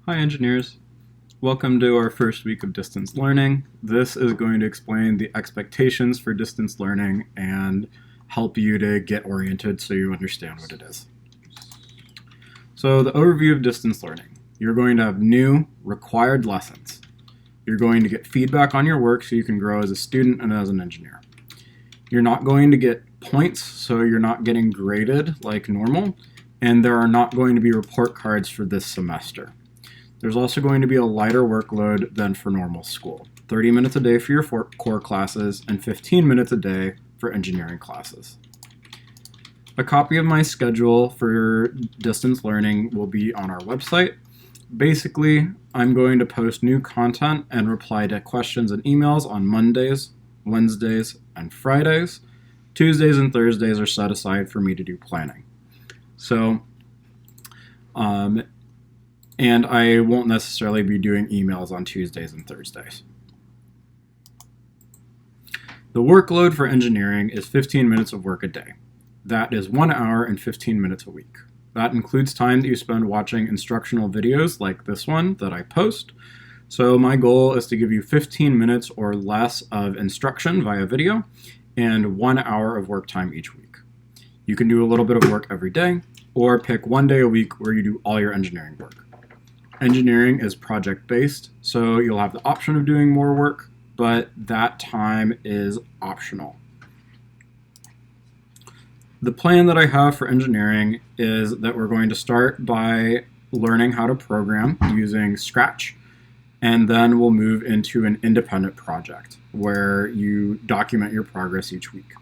Hi engineers, welcome to our first week of distance learning. This is going to explain the expectations for distance learning and help you to get oriented so you understand what it is. So the overview of distance learning. You're going to have new required lessons. You're going to get feedback on your work so you can grow as a student and as an engineer. You're not going to get points, so you're not getting graded like normal, and there are not going to be report cards for this semester. There's also going to be a lighter workload than for normal school. 30 minutes a day for your core classes and 15 minutes a day for engineering classes. A copy of my schedule for distance learning will be on our website. Basically, I'm going to post new content and reply to questions and emails on Mondays, Wednesdays, and Fridays. Tuesdays and Thursdays are set aside for me to do planning. And I won't necessarily be doing emails on Tuesdays and Thursdays. The workload for engineering is 15 minutes of work a day. That is 1 hour and 15 minutes a week. That includes time that you spend watching instructional videos like this one that I post. So my goal is to give you 15 minutes or less of instruction via video and 1 hour of work time each week. You can do a little bit of work every day or pick one day a week where you do all your engineering work. Engineering is project-based, so you'll have the option of doing more work, but that time is optional. The plan that I have for engineering is that we're going to start by learning how to program using Scratch, and then we'll move into an independent project where you document your progress each week.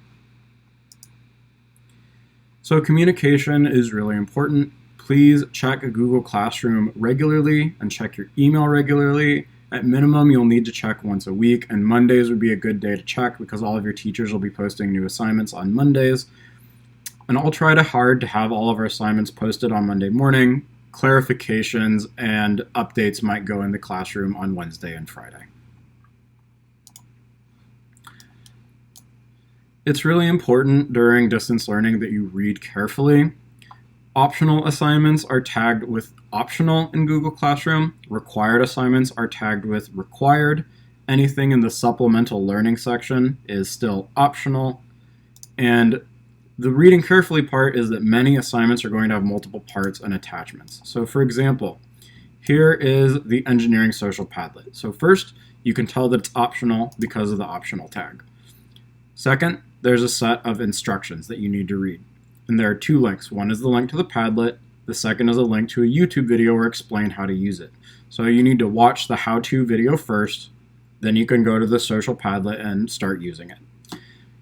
So communication is really important. Please check Google Classroom regularly and check your email regularly. At minimum, you'll need to check once a week, and Mondays would be a good day to check because all of your teachers will be posting new assignments on Mondays. And I'll try hard to have all of our assignments posted on Monday morning. Clarifications and updates might go in the classroom on Wednesday and Friday. It's really important during distance learning that you read carefully. Optional assignments are tagged with optional in Google Classroom. Required assignments are tagged with required. Anything in the supplemental learning section is still optional. And the reading carefully part is that many assignments are going to have multiple parts and attachments. So for example, here is the engineering social Padlet. So first, you can tell that it's optional because of the optional tag. Second, there's a set of instructions that you need to read. And there are two links. One is the link to the Padlet. The second is a link to a YouTube video where I explain how to use it. So you need to watch the how-to video first, then you can go to the social Padlet and start using it.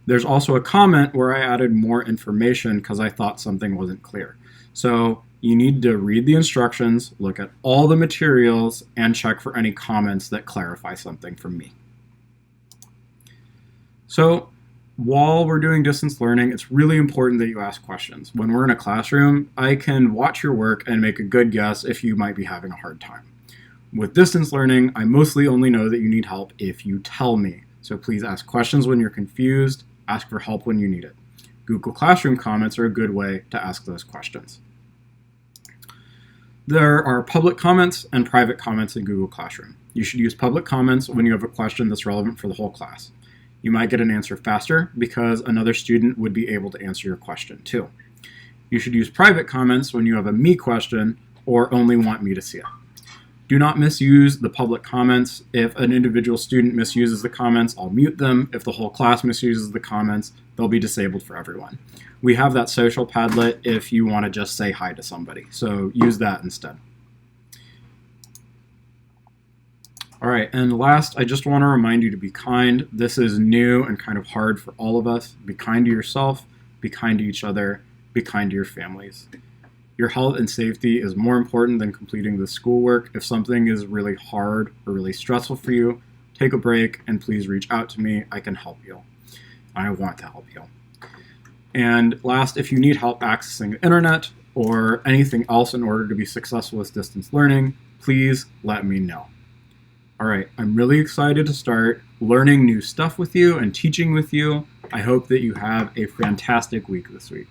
There's also a comment where I added more information because I thought something wasn't clear. So you need to read the instructions, look at all the materials, and check for any comments that clarify something from me. So while we're doing distance learning, it's really important that you ask questions. When we're in a classroom, I can watch your work and make a good guess if you might be having a hard time. With distance learning, I mostly only know that you need help if you tell me. So please ask questions when you're confused, ask for help when you need it. Google Classroom comments are a good way to ask those questions. There are public comments and private comments in Google Classroom. You should use public comments when you have a question that's relevant for the whole class. You might get an answer faster because another student would be able to answer your question too. You should use private comments when you have a me question or only want me to see it. Do not misuse the public comments. If an individual student misuses the comments, I'll mute them. If the whole class misuses the comments, they'll be disabled for everyone. We have that social Padlet if you want to just say hi to somebody, so use that instead. All right, and last, I just want to remind you to be kind. This is new and kind of hard for all of us. Be kind to yourself, be kind to each other, be kind to your families. Your health and safety is more important than completing the schoolwork. If something is really hard or really stressful for you, take a break and please reach out to me. I can help you. I want to help you. And last, if you need help accessing the internet or anything else in order to be successful with distance learning, please let me know. All right, I'm really excited to start learning new stuff with you and teaching with you. I hope that you have a fantastic week this week.